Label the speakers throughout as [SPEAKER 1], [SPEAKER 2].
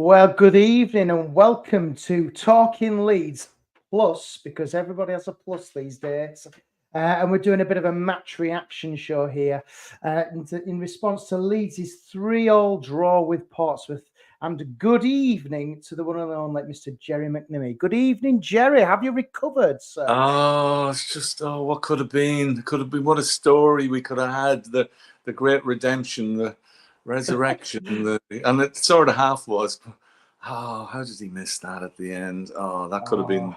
[SPEAKER 1] Well, good evening and welcome to Talking Leeds Plus, because everybody has a plus these days. And we're doing a bit of a match reaction show here in response to Leeds' 3-3 draw with Portsmouth. And good evening to the one and only Mr. Gerry McNamee. Good evening, Gerry. Have you recovered, sir?
[SPEAKER 2] Oh, it's just, what could have been? Could have been, what a story we could have had. The great redemption, the resurrection, and it sort of half was. Oh, how did he miss that at the end? Oh, that could have been,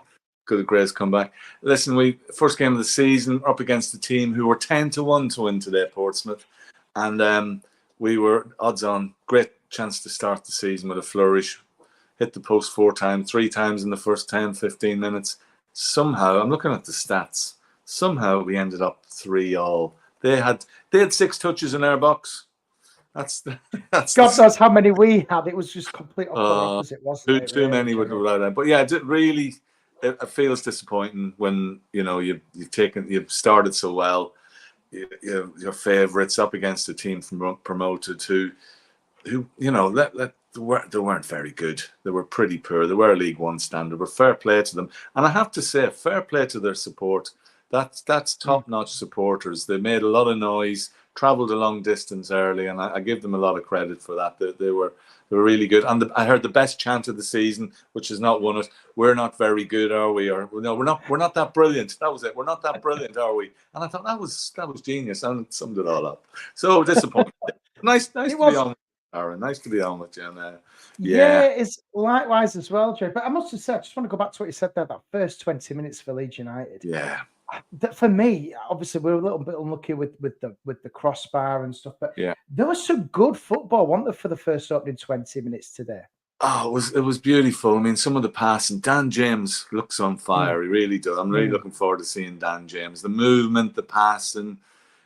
[SPEAKER 2] could have Gray's come back. Listen, first game of the season up against a team who were 10-1 to win today, Portsmouth, and we were odds on. Great chance to start the season with a flourish. Hit the post 4 times, 3 times in the first 10-15 minutes. Somehow, I'm looking at the stats. Somehow we ended up 3-3. They had 6 touches in our box. That's
[SPEAKER 1] God knows how many we had. It was just complete opposite, wasn't it?
[SPEAKER 2] Too many would rely on. But yeah, it feels disappointing when you've started so well. Your favourites up against a team promoted who they weren't very good. They were pretty poor. They were a League One standard. But fair play to them, and I have to say, fair play to their support. That's top-notch supporters. They made a lot of noise, travelled a long distance early, and I give them a lot of credit for that. They were really good. And I heard the best chant of the season, which has not won it. We're not very good, are we? Or no, we're not that brilliant. That was it. We're not that brilliant, are we? And I thought that was genius, and it summed it all up. So disappointed. nice to be on. Arron, nice to be on with you. And,
[SPEAKER 1] yeah, it's likewise as well, Jay. But I must have said, I just want to go back to what you said there, that first 20 minutes for Leeds United.
[SPEAKER 2] Yeah.
[SPEAKER 1] For me, obviously, we were a little bit unlucky with the crossbar and stuff, but
[SPEAKER 2] yeah,
[SPEAKER 1] there was some good football, wasn't there, for the first opening 20 minutes today?
[SPEAKER 2] Oh, it was beautiful. I mean, some of the passing. Dan James looks on fire. He really does. I'm really looking forward to seeing Dan James. The movement, the passing.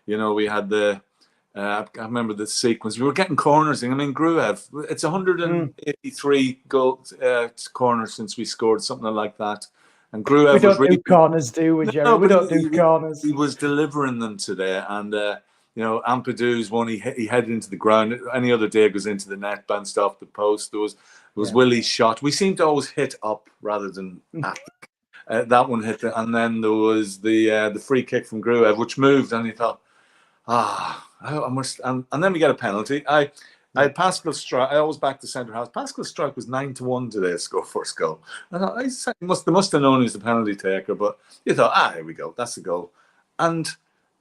[SPEAKER 2] We had I remember the sequence. We were getting corners. I mean, Gruev, it's 183 corners since we scored, something like that. And Gruev
[SPEAKER 1] we don't do corners, do we, Gerry? No, we don't do corners.
[SPEAKER 2] He was delivering them today. And, Ampadu's one, he headed into the ground. Any other day goes into the net, bounced off the post. There was Willie's shot. We seem to always hit up rather than at. That one hit. And then there was the free kick from Gruev, which moved. And he thought, I must, and then we get a penalty. I had Pascal Strike. I always back to centre half. Pascal Strike was 9-1 today to score first goal. I thought they must have known he was the penalty taker, but you thought, here we go, that's the goal. And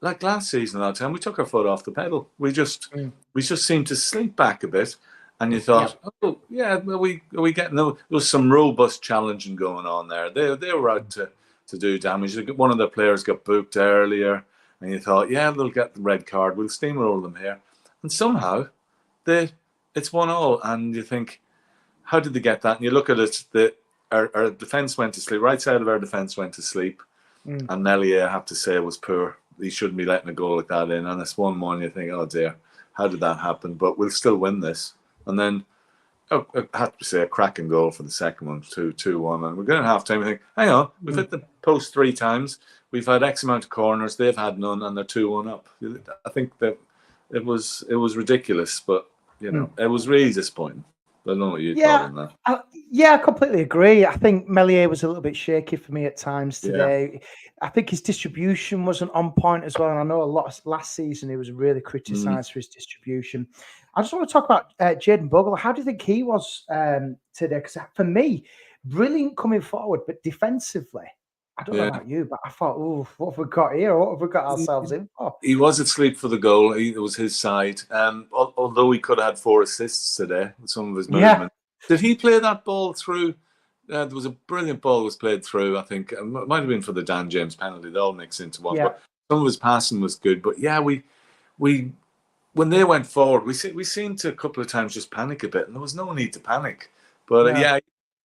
[SPEAKER 2] like last season, that time we took our foot off the pedal. We just seemed to slink back a bit, and you thought, are we getting? There was some robust challenging going on there. They were out to do damage. One of their players got booked earlier. And you thought, they'll get the red card. We'll steamroll them here. And somehow, it's 1-1. And you think, how did they get that? And you look at it, our defence went to sleep. Right side of our defence went to sleep. And Melier, I have to say, was poor. He shouldn't be letting a goal like that in. And it's 1-1. You think, oh dear, how did that happen? But we'll still win this. And then, I have to say, a cracking goal for the second one, 2-1. And we're going to half-time. We think, hang on, we've hit the post 3 times. We've had X amount of corners. They've had none, and they're 2-1 up. I think that it was ridiculous, but it was really disappointing. I don't know what you thought on that.
[SPEAKER 1] I completely agree. I think Melier was a little bit shaky for me at times today. Yeah. I think his distribution wasn't on point as well, and I know last season he was really criticised for his distribution. I just want to talk about Jayden Bogle. How do you think he was today? Because for me, brilliant coming forward, but defensively, I don't know about you, but I thought, what have we got here? What have we got ourselves in for?
[SPEAKER 2] He was asleep for the goal. It was his side. Although he could have had 4 assists today with some of his movement. Did he play that ball through? There was a brilliant ball that was played through, I think. It might have been for the Dan James penalty. They all mix into one. But some of his passing was good. But we when they went forward, we seemed to a couple of times just panic a bit. And there was no need to panic. But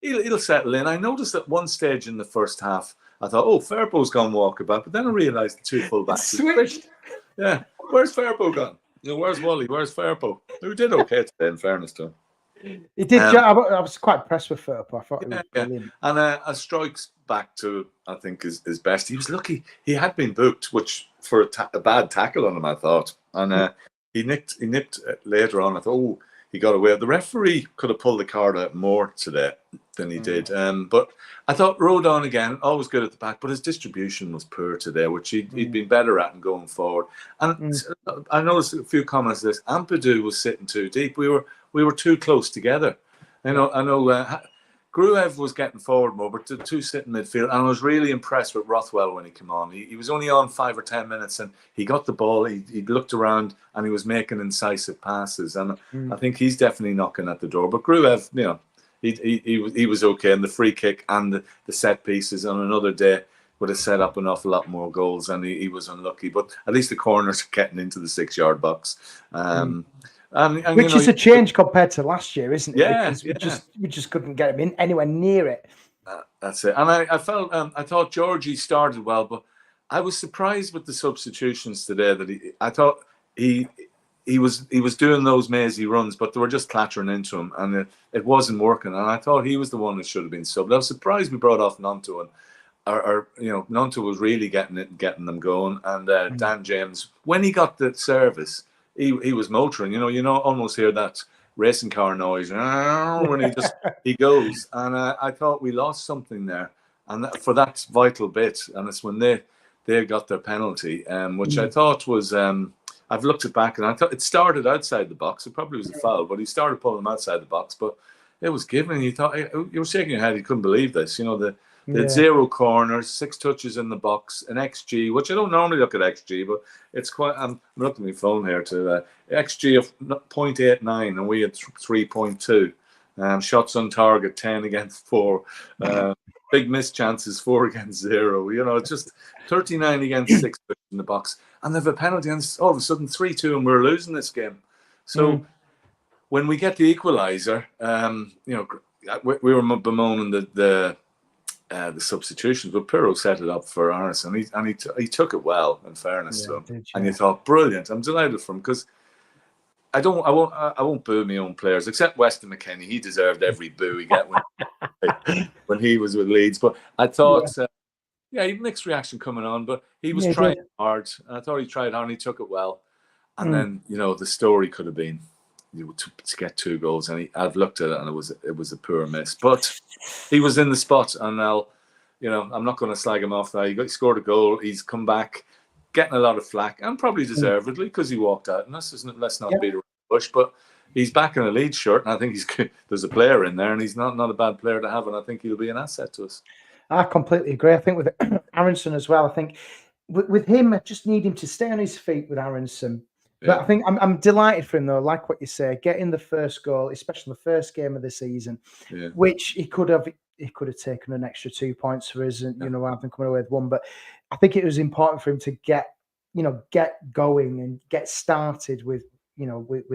[SPEAKER 2] he'll settle in. I noticed at one stage in the first half, I thought, Fairbo's gone walkabout, but then I realised the 2 fullbacks
[SPEAKER 1] switched.
[SPEAKER 2] Yeah, where's Fairbo gone? Where's Wally? Where's Fairbo? Who did okay today, in fairness to him.
[SPEAKER 1] He did. I was quite impressed with Fairbo. I thought he was brilliant.
[SPEAKER 2] And a strike's back to, I think, his best. He was lucky. He had been booked, which for a bad tackle on him, I thought, and he nipped later on. I thought, he got away. The referee could have pulled the card out more today than he did. But I thought Rodon again, always good at the back, but his distribution was poor today, which he'd been better at and going forward. And I noticed a few comments of this. Ampadu was sitting too deep. We were too close together. I know Gruev was getting forward more, but the two sitting midfield. And I was really impressed with Rothwell when he came on. He was only on 5 or 10 minutes, and he got the ball. He looked around, and he was making incisive passes. And I think he's definitely knocking at the door. But Gruev, you know, he was okay. And the free kick and the set pieces on another day would have set up an awful lot more goals, and he was unlucky. But at least the corners are getting into the 6-yard box. And,
[SPEAKER 1] which is a change compared to last year, isn't it?
[SPEAKER 2] Yeah,
[SPEAKER 1] because we just couldn't get him in anywhere near it.
[SPEAKER 2] That's it. And I thought Georgie started well, but I was surprised with the substitutions today. I thought he was doing those mazy runs, but they were just clattering into him, and it wasn't working. And I thought he was the one that should have been subbed. I was surprised we brought off Nonto, and Nonto was really getting them going. And Dan James, when he got the service, he was motoring. You almost hear that racing car noise when he goes. And I thought we lost something there, and for that vital bit. And it's when they got their penalty, which I thought was. I've looked it back, and I thought it started outside the box. It probably was a foul, but he started pulling them outside the box. But it was given, and you thought you were shaking your head. You couldn't believe this. The 0 corners, 6 touches in the box, an XG, which I don't normally look at XG, but it's quite. I'm looking at my phone here to XG of 0.89, and we had 3.2. Shots on target 10 against 4. Big missed chances 4 against 0. It's just 39 against 6 in the box, and they've a penalty, and all of a sudden 3-2, and we're losing this game. So when we get the equaliser, we were bemoaning the substitutions, but Pirro set it up for Arron, and he took it well, in fairness to him. And you thought, brilliant. I'm delighted for him, because I won't boo my own players, except Weston McKennie. He deserved every boo he got when he was with Leeds. But I thought, mixed reaction coming on, but he was trying hard. And I thought he tried hard, and he took it well. And then, the story could have been to get 2 goals, and I've looked at it, and it was a poor miss. But he was in the spot, and I'm not going to slag him off. He scored a goal. He's come back, getting a lot of flack, and probably deservedly, because he walked out. And let's not beat around the bush, but he's back in a Leeds shirt, and I think there's a player in there, and he's not a bad player to have, and I think he'll be an asset to us.
[SPEAKER 1] I completely agree. I think with Aronson as well, I think with him, I just need him to stay on his feet with Aronson. But I think I'm delighted for him, though. Like what you say, getting the first goal, especially the first game of the season, which he could have taken an extra 2 points for us, and rather than coming away with 1. But I think it was important for him to get going and get started with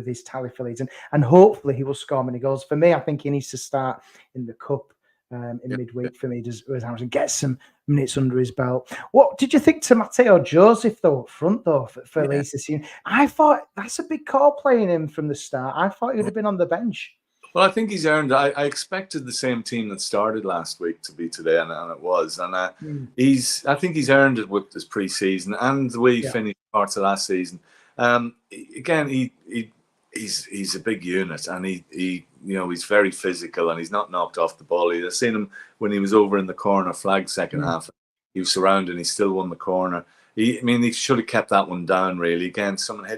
[SPEAKER 1] his tally for Leeds, and hopefully he will score many goals. For me, I think he needs to start in the cup. In midweek for me, does Harrison get some minutes under his belt? What did you think to Matteo Joseph though up front though for Leeds this season? I thought that's a big call playing him from the start. I thought he would have been on the bench.
[SPEAKER 2] Well, I think he's earned. I expected the same team that started last week to be today, and it was. And I think he's earned it with his pre-season and the way he finished parts of last season. Again, he's a big unit, and he's very physical, and he's not knocked off the ball. I've seen him when he was over in the corner flag second half. He was surrounded, and he still won the corner. He should have kept that one down, really. Again, someone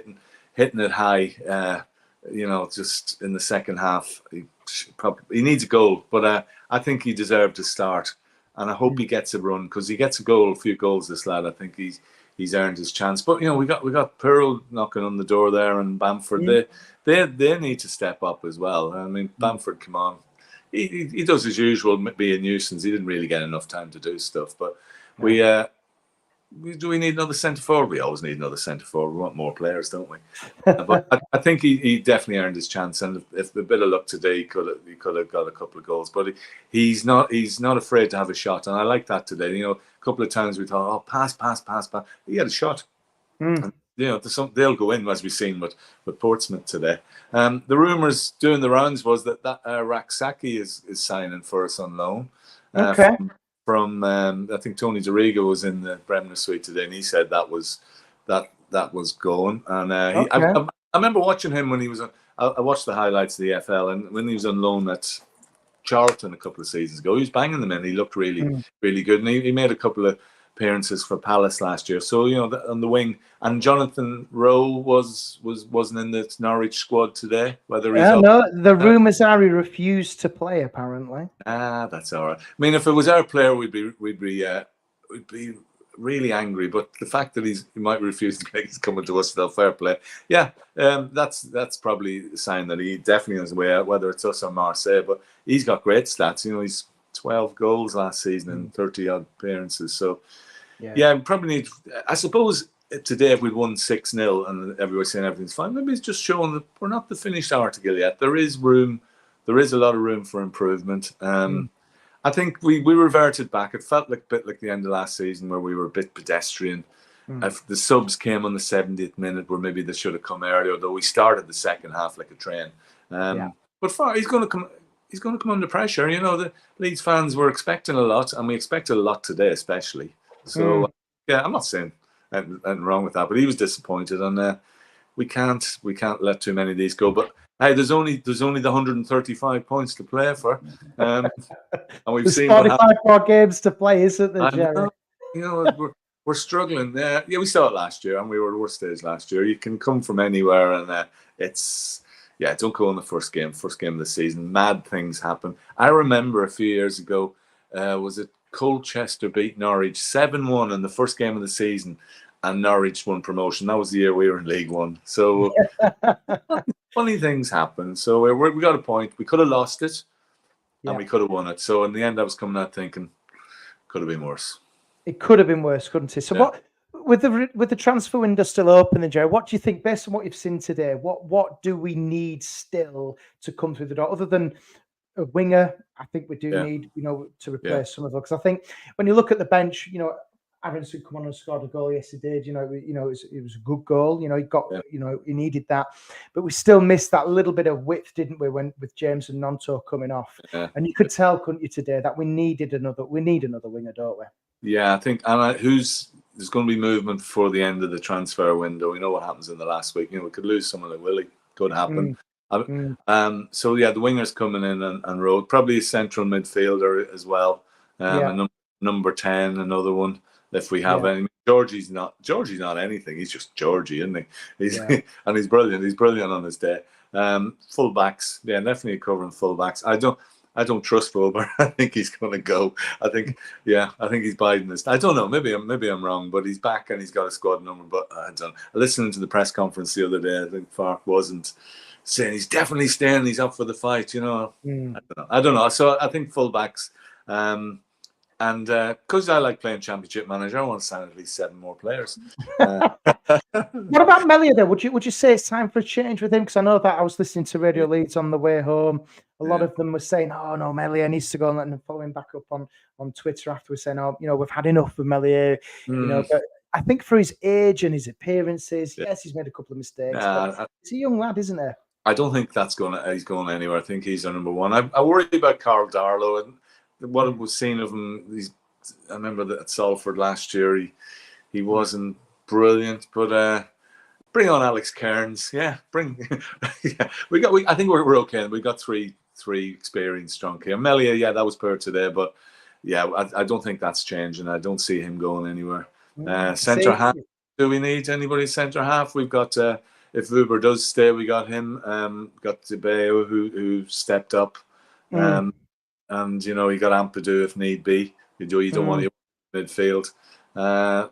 [SPEAKER 2] hitting it high, just in the second half. He needs a goal, but I think he deserved to start, and I hope he gets a run, because he gets a few goals, this lad. I think he's earned his chance. But we got Pirro knocking on the door there, and Bamford. They need to step up as well. I mean, Bamford, come on, he does his usual, be a nuisance. He didn't really get enough time to do stuff. But do we need another centre forward? We always need another centre forward. We want more players, don't we? But I think he definitely earned his chance. And if a bit of luck today, he could have got a couple of goals. But he's not afraid to have a shot, and I like that today. A couple of times we thought, oh, pass. He had a shot. And, they'll go in, as we've seen with Portsmouth today. The rumours doing the rounds was that Raksaki is signing for us on loan. From I think Tony DeRiga was in the Bremner suite today, and he said that was going. And I remember watching him when he was I watched the highlights of the FL, and when he was on loan at Charlton a couple of seasons ago, he was banging them in. He looked really, really good, and he made a couple of appearances for Palace last year. So on the wing, and Jonathan Rowe wasn't in the Norwich squad today. Whether he's
[SPEAKER 1] no, the rumours are he refused to play apparently.
[SPEAKER 2] That's all right. I mean, if it was our player, we'd be really angry. But the fact that he might refuse to play, he's coming to us, though, fair play. Yeah, that's probably a sign that he definitely on his way out, whether it's us or Marseille. But he's got great stats. He's 12 goals last season and 30 odd appearances. So yeah, probably need. I suppose today if we'd won 6-0 and everybody's saying everything's fine, maybe it's just showing that we're not the finished article yet. There is room. There is a lot of room for improvement. I think we reverted back. It felt like a bit like the end of last season where we were a bit pedestrian. If the subs came on the 70th minute, where maybe they should have come earlier, though we started the second half like a train. But he's going to come. He's going to come under pressure. The Leeds fans were expecting a lot, and we expected a lot today, especially. So yeah, I'm not saying anything wrong with that, but he was disappointed, and we can't let too many of these go. But hey, there's only the 135 points to play for, and we've seen
[SPEAKER 1] 45 more games to play, isn't there, Gerry?
[SPEAKER 2] We're struggling. Yeah, we saw it last year, and we were at worst stage last year. You can come from anywhere, and it's. Yeah, don't go in the first game of the season. Mad things happen. I remember a few years ago, was it Colchester beat Norwich 7-1 in the first game of the season, and Norwich won promotion. That was the year we were in League One. So funny things happen. So we got a point. We could have lost it, and we could have won it. So in the end, I was coming out thinking, could have been worse.
[SPEAKER 1] It could have been worse, couldn't it? So what? With the transfer window still open, then, Gerry, what do you think, based on what you've seen today, what do we need still to come through the door, other than a winger? I think we do need, to replace some of them. Because I think when you look at the bench, Arron come on and scored a goal. Yes, he did. It was a good goal. He got, he needed that, but we still missed that little bit of width, didn't we? With James and Nonto coming off, and you could tell, couldn't you, today that we need another winger, don't we?
[SPEAKER 2] Yeah, I think there's going to be movement before the end of the transfer window. We know what happens in the last week. We could lose someone like Willie. Could happen. So yeah, the wingers coming in and Road, probably a central midfielder as well. And number 10, another one if we have any. Georgie's not anything. He's just Georgie, isn't he? And he's brilliant. He's brilliant on his day. Full backs, definitely covering full backs. I don't trust Wilbur. I think he's going to go. I think he's biding this. I don't know. Maybe I'm wrong, but he's back and he's got a squad number. But I don't. Listening to the press conference the other day, I think Farke wasn't saying he's definitely staying. He's up for the fight. I don't know. So I think full backs. And because I like playing Championship Manager, I want to sign at least 7 more players.
[SPEAKER 1] What about Melia, though? Would you say it's time for a change with him? Because I know that I was listening to Radio Leeds on the way home. A lot of them were saying, "Oh no, Melia needs to go," and following back up on Twitter afterwards, saying, "Oh, we've had enough of Melia." But I think for his age and his appearances, yes, he's made a couple of mistakes. But he's a young lad, isn't he?
[SPEAKER 2] I don't think he's going anywhere. I think he's our number one. I worry about Carl Darlow and what was seen of him. I remember that at Salford last year, he wasn't brilliant, but bring on Alex Cairns. I think we're okay. We got three experienced strong here. Melia, that was poor today, but I don't think that's changing. I don't see him going anywhere. Centre half. Do we need anybody centre half? We've got if Uber does stay, we got him. Got Debeo who stepped up. And you got Ampadu if need be. You don't want to midfield. I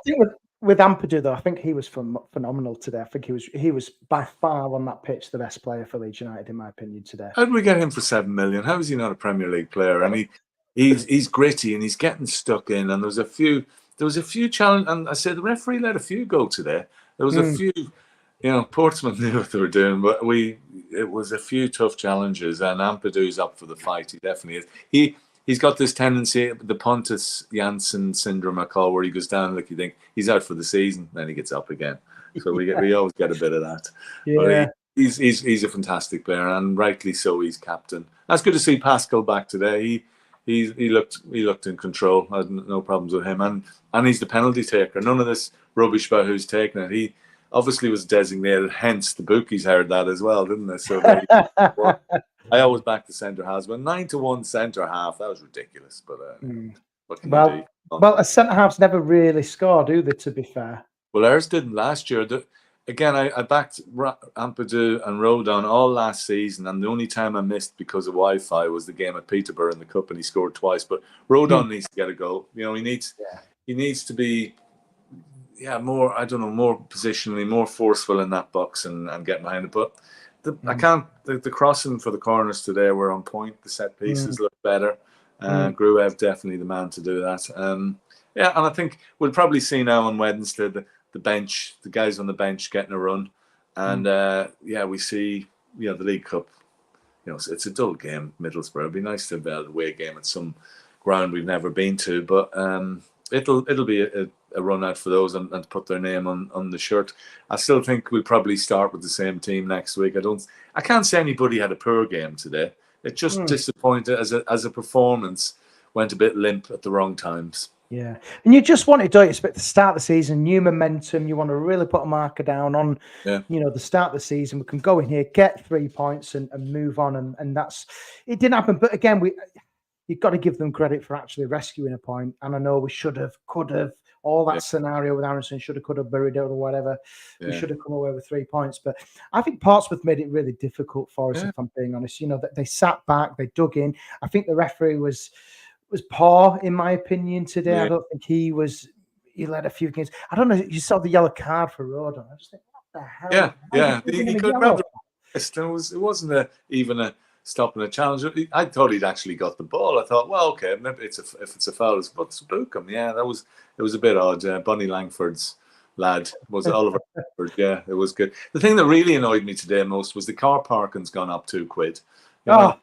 [SPEAKER 1] think with Ampadu, though, I think he was phenomenal today. I think he was by far on that pitch the best player for Leeds United, in my opinion, today.
[SPEAKER 2] How did we get him for 7 million? How is he not a Premier League player? And he's gritty and he's getting stuck in. And there was a few challenges. And I said the referee let a few go today. There was a few. Portsmouth knew what they were doing, but it was a few tough challenges, and Ampadu's up for the fight. He definitely is. He's got this tendency, the Pontus Janssen syndrome, I call, where he goes down like you think he's out for the season, then he gets up again. So we always get a bit of that.
[SPEAKER 1] Yeah,
[SPEAKER 2] he's a fantastic player, and rightly so. He's captain. That's good to see Pascal back today. He looked in control. I had no problems with him, and he's the penalty taker. None of this rubbish about who's taking it. obviously was designated. Hence, the bookies heard that as well, didn't they? So I always back the centre halves, but 9-1 centre half, that was ridiculous. But what can you do?
[SPEAKER 1] Well, a centre halves never really score, do they? To be fair,
[SPEAKER 2] well, ours didn't last year. Again, I backed Ampadu and Rodon all last season, and the only time I missed because of Wi-Fi was the game at Peterborough in the cup, and he scored twice. But Rodon needs to get a goal. You know, he needs to be, more, I don't know, more positionally, more forceful in that box and get behind it. But the crossing for the corners today were on point. The set pieces look better. Gruev definitely the man to do that. And I think we'll probably see now on Wednesday the bench, the guys on the bench getting a run, and we see the League Cup. You know, it's a dull game, Middlesbrough. It'd be nice to have a away game at some ground we've never been to, but it'll be a run out for those and put their name on the shirt. I still think we'll probably start with the same team next week. I can't say anybody had a poor game today. It just disappointed as a performance, went a bit limp at the wrong times.
[SPEAKER 1] Yeah, and you just want it, don't you? Expect to start the season, new momentum. You want to really put a marker down on, the start of the season. We can go in here, get 3 points, and move on. And that's it. Didn't happen, but again, you've got to give them credit for actually rescuing a point. And I know we should have, could have, all that scenario with Aronson, should have, could have, buried it or whatever. Yeah. We should have come away with 3 points. But I think Portsmouth made it really difficult for us, if I'm being honest. You know, that they sat back, they dug in. I think the referee was poor, in my opinion, today. Yeah. I don't think he led a few games. I don't know. You saw the yellow card for Rodon. I just think, what the hell?
[SPEAKER 2] Yeah. He could remember. It wasn't even a stop and a challenge. I thought he'd actually got the ball. I thought, well, okay, maybe if it's a foul, let's book him. Yeah, it was a bit odd. Bonnie Langford's lad was it Oliver Langford? Yeah, it was good. The thing that really annoyed me today most was the car parking's gone up £2. You know?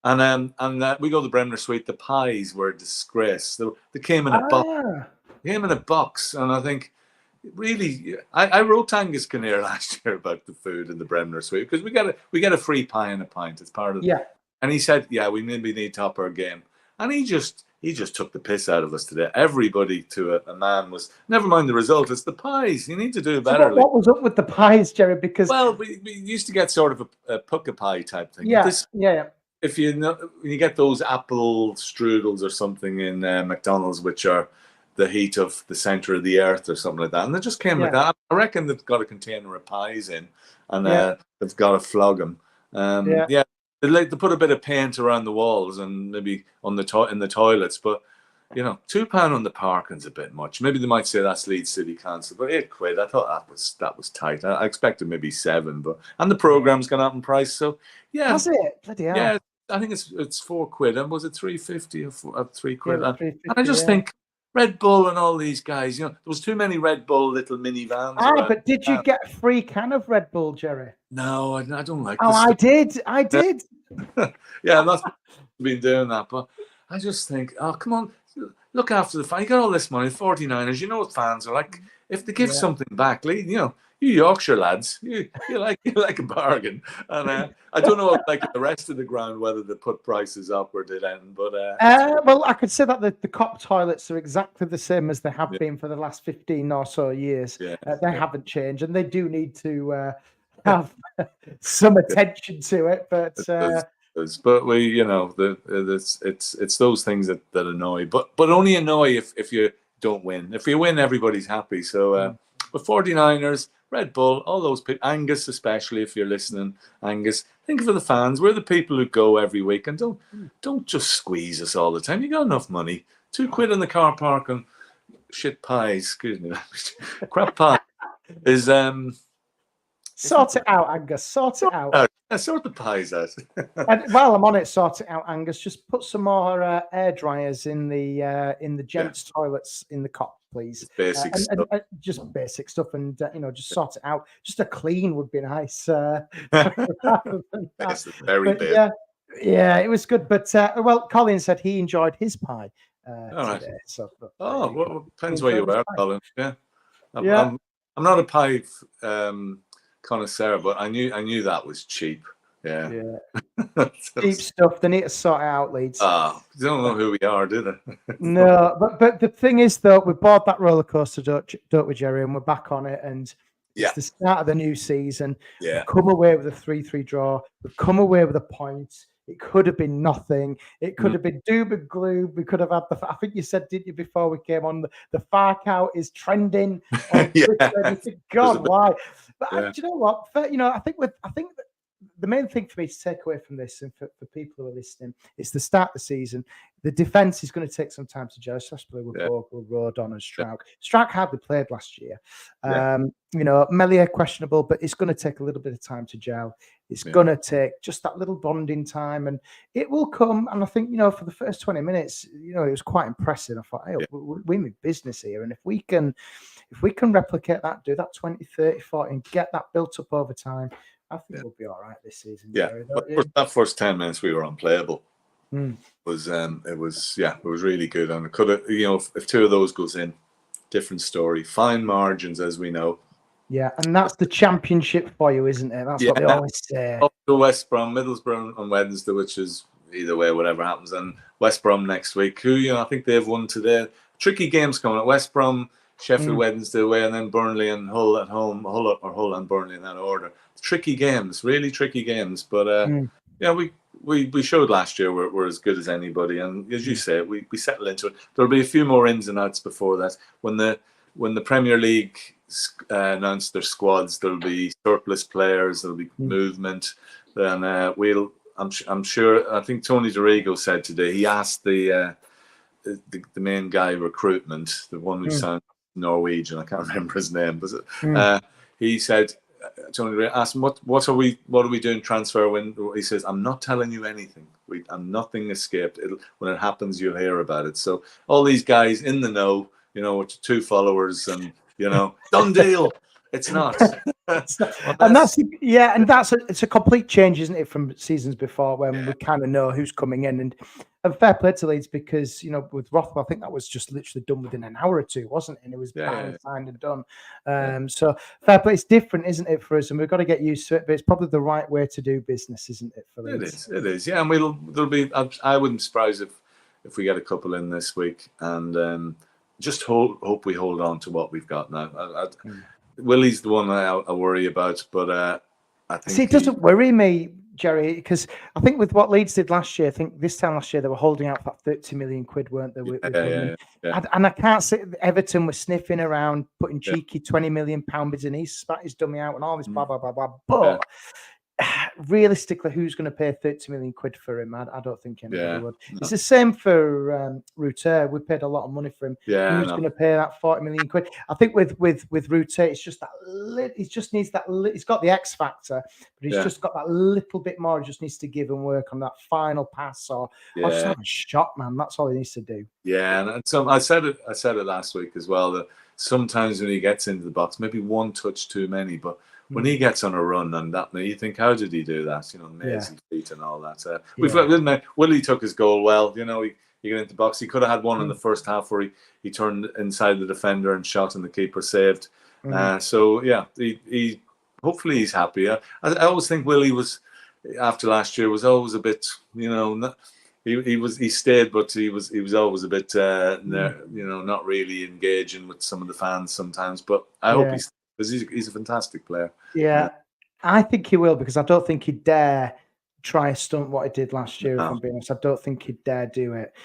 [SPEAKER 2] And we go to the Bremner Suite. The pies were a disgrace. They came in a box. Came in a box, and I think really, I wrote to Angus Kinnear last year about the food in the Bremner Suite because we get a free pie and a pint. It's part of And he said, we maybe need to up our game. And he just took the piss out of us today. Everybody to a man was, never mind the result. It's the pies. You need to do better.
[SPEAKER 1] So what was up with the pies, Gerry? Because
[SPEAKER 2] we used to get sort of a pucka pie type thing.
[SPEAKER 1] Yeah.
[SPEAKER 2] If when you get those apple strudels or something in McDonald's, which are the heat of the center of the earth or something like that, and they just came like that. I reckon they've got a container of pies in, and they've got to flog them. They put a bit of paint around the walls and maybe in the toilets, but £2 on the parking's a bit much. Maybe they might say that's Leeds City Council, but £8. I thought that was tight. I expected maybe £7, and the programme's gone up in price. So
[SPEAKER 1] has it? Bloody hell.
[SPEAKER 2] Yeah, I think it's £4, and was it £3.50 or £3? And I just think Red Bull and all these guys, there was too many Red Bull little minivans.
[SPEAKER 1] But did you get a free can of Red Bull, Gerry?
[SPEAKER 2] No, I don't like.
[SPEAKER 1] I did.
[SPEAKER 2] Yeah, I'm not been doing that, but I just think, come on, look after the fan. You got all this money, 49ers. You know what fans are like. If they give something back, you Yorkshire lads, you like a bargain. And I don't know, like the rest of the ground, whether they put prices up or did end. But
[SPEAKER 1] well, I could say that the cop toilets are exactly the same as they have been for the last 15 or so years. They haven't changed, and they do need to have some attention to it. But
[SPEAKER 2] we, it's those things that annoy. But only annoy if you don't win. If you win, everybody's happy. So, but 49ers. Red Bull, all those people, Angus especially, if you're listening, Angus, think of the fans. We're the people who go every week, and don't just squeeze us all the time. You got enough money. £2 in the car park and shit pies. Excuse me, crap pie is
[SPEAKER 1] Sort it out, Angus. Sort it out.
[SPEAKER 2] Sort the pies out.
[SPEAKER 1] And while I'm on it, sort it out, Angus. Just put some more air dryers in the gents' toilets in the cop, please.
[SPEAKER 2] Basic stuff.
[SPEAKER 1] Just basic stuff, and just sort it out. Just a clean would be nice.
[SPEAKER 2] It's very basic.
[SPEAKER 1] Yeah, it was good. But Colin said he enjoyed his pie today. So,
[SPEAKER 2] well, depends where you were, Colin. Yeah, I'm not a pie connoisseur, but I knew that was cheap. Yeah.
[SPEAKER 1] Cheap stuff. They need to sort it out, Leeds.
[SPEAKER 2] They don't know who we are, do they?
[SPEAKER 1] No, but the thing is, though, we bought that roller coaster, don't we, Gerry? And we're back on it, and
[SPEAKER 2] Yeah.
[SPEAKER 1] It's the start of the new season.
[SPEAKER 2] Yeah.
[SPEAKER 1] We've come away with a 3-3 draw. We've come away with a point. It could have been nothing. It could have been doom and gloom. We could have had I think you said, didn't you, before we came on, the Fark-out is trending on Twitter. And you think, God, why? But do you know what? I think that the main thing for me to take away from this, and for people who are listening, it's the start of the season. The defence is going to take some time to gel, especially with Bogle, Rodon, and Strauch. Strauch hardly played last year. Meslier questionable, but it's going to take a little bit of time to gel. It's going to take just that little bonding time, and it will come. And I think, for the first 20 minutes, it was quite impressive. I thought, hey, we mean business here, and if we can replicate that, do that 20, 30, 40, and get that built up over time, I think we'll be all right this season.
[SPEAKER 2] Yeah,
[SPEAKER 1] Gerry,
[SPEAKER 2] but that first 10 minutes we were unplayable. It was really good, and it could have, if two of those goes in, different story. Fine margins, as we know.
[SPEAKER 1] Yeah, and that's the championship for you, isn't it? That's what they always say.
[SPEAKER 2] Up to West Brom, Middlesbrough on Wednesday, which is either way, whatever happens, and West Brom next week. Who I think they've won today. Tricky games coming at West Brom, Sheffield Wednesday away, and then Burnley and Hull at home. Hull and Burnley in that order. Tricky games, really tricky games. But we showed last year we're as good as anybody, and as you say, we settle into it. There'll be a few more ins and outs before that. When the Premier League announce their squads, there'll be surplus players, there'll be movement, and I'm sure. I think Tony Dorigo said today, he asked the main guy recruitment, the one who sounds Norwegian, I can't remember his name, but he said, Tony asked him, what are we doing transfer when? He says, I'm not telling you anything. I'm nothing escaped. When it happens, you'll hear about it. So all these guys in the know, with 2 followers, and done deal. It's not.
[SPEAKER 1] And it's a complete change, isn't it, from seasons before, when we kind of know who's coming in, and fair play to Leeds, because with Rothwell, I think that was just literally done within an hour or two, wasn't it? And it was signed and done. So fair play. It's different, isn't it, for us, and we've got to get used to it. But it's probably the right way to do business, isn't it, for Leeds?
[SPEAKER 2] It is. Yeah, and there'll be. I wouldn't be surprised if we get a couple in this week, and just hope we hold on to what we've got now. Willie's the one I worry about, but I think
[SPEAKER 1] it doesn't worry me, Gerry, because I think with what Leeds did last year, I think this time last year they were holding out for that 30 million quid, weren't they? And I can't say Everton was sniffing around, putting cheeky £20 million bids in. He spat his dummy out and all this blah blah blah blah. But realistically, who's going to pay 30 million quid for him? I don't think anybody would. It's the same for Ruter. We paid a lot of money for him. Who's going to pay that 40 million quid? I think with Ruter, it's just that he just needs that. He's got the X factor, but he's just got that little bit more. He just needs to give and work on that final pass, or just have a shot, man. That's all he needs to do.
[SPEAKER 2] Yeah, and so I said it last week as well, that sometimes when he gets into the box, maybe one touch too many, but when he gets on a run and that, you think, how did he do that? Amazing feet and all that. Willie took his goal well. He got into the box. He could have had one in the first half where he turned inside the defender and shot, and the keeper saved. He hopefully he's happy. I always think Willie was, after last year, was always a bit, he stayed, but he was always a bit, not really engaging with some of the fans sometimes. But I hope he's. Because he's a fantastic player.
[SPEAKER 1] Yeah, I think he will, because I don't think he'd dare try a stunt what he did last year. If I'm being honest, I don't think he'd dare do it.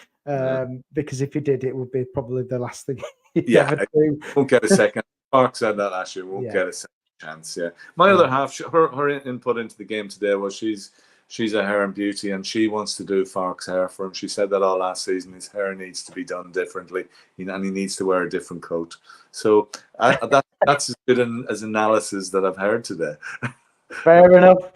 [SPEAKER 1] Because if he did, it would be probably the last thing he'd ever do.
[SPEAKER 2] Won't get a second. Mark said that last year. Won't get a second chance. Yeah. My other half, her input into the game today was she's a hair and beauty, and she wants to do Fark's hair for him. She said that all last season. His hair needs to be done differently, and he needs to wear a different coat. So that's as good as analysis that I've heard today.
[SPEAKER 1] Fair enough.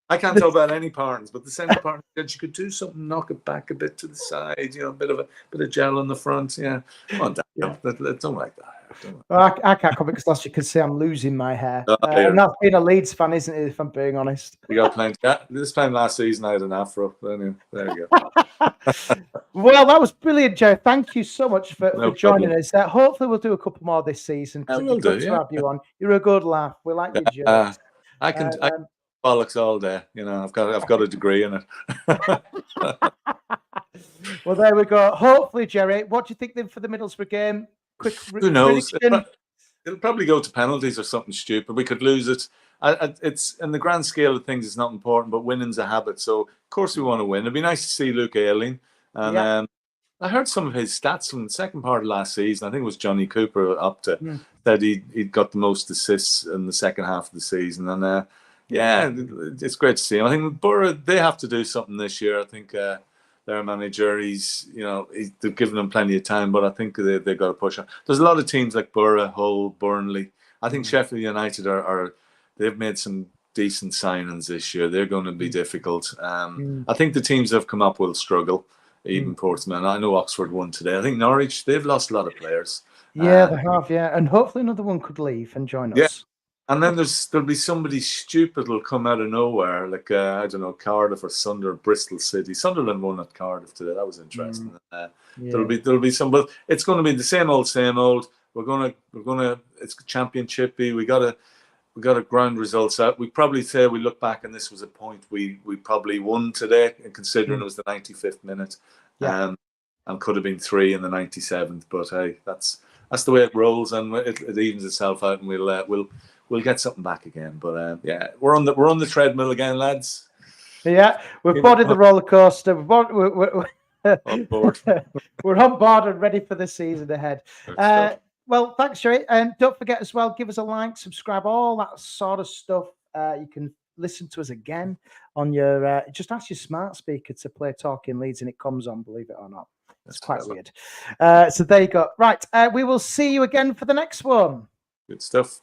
[SPEAKER 2] I can't tell about any partners, but the centre partner said she could do something, knock it back a bit to the side, a bit of gel on the front. Yeah, come on, Daniel. Don't like that.
[SPEAKER 1] Well, I can't comment, because last you could say I'm losing my hair. And that's being a Leeds fan, isn't it, if I'm being honest?
[SPEAKER 2] You got plenty. This time last season I had an afro. Anyway, there you go.
[SPEAKER 1] Well, that was brilliant, Joe. Thank you so much for joining us. Hopefully we'll do a couple more this season.
[SPEAKER 2] We'll do,
[SPEAKER 1] to have you on. You're a good laugh. We like your jokes.
[SPEAKER 2] I can bollocks all day. I've got a degree in it.
[SPEAKER 1] Well, there we go. Hopefully, Gerry, what do you think then for the Middlesbrough game? Quick
[SPEAKER 2] Who knows? It'll probably go to penalties or something stupid. We could lose it. It's in the grand scale of things, it's not important, but winning's a habit. So of course we want to win. It'd be nice to see Luke Ayling, and I heard some of his stats from the second part of last season. I think it was Johnny Cooper up to said he'd got the most assists in the second half of the season, and it's great to see him. I think Borough, they have to do something this year. I think their manager, they've given him plenty of time, but I think they've got to push on. There's a lot of teams like Borough, Hull, Burnley. I think Sheffield United they've made some decent signings this year. They're going to be difficult. I think the teams that have come up will struggle. Even Portsmouth. I know Oxford won today. I think Norwich, they've lost a lot of players.
[SPEAKER 1] Yeah, they have, and hopefully another one could leave and join us.
[SPEAKER 2] And then there'll be somebody stupid will come out of nowhere, like I don't know, Cardiff or Sunderland, Bristol City. Sunderland won at Cardiff today. That was interesting. There'll be some, but it's going to be the same old. We're gonna. It's championshipy. We got to ground results out. We probably say we look back and this was a point we probably won today, and considering it was the 95th minute, and could have been 3 in the 97th. But hey, that's the way it rolls, and it evens itself out, and we'll get something back again. But we're on the treadmill again, lads.
[SPEAKER 1] Yeah, we've boarded the roller coaster. We're
[SPEAKER 2] on board.
[SPEAKER 1] We're on board and ready for the season ahead. Well, thanks, Gerry. And don't forget as well, give us a like, subscribe, all that sort of stuff. You can listen to us again on your, just ask your smart speaker to play Talking Leeds and it comes on, believe it or not. It's quite weird. So there you go. Right. We will see you again for the next one.
[SPEAKER 2] Good stuff.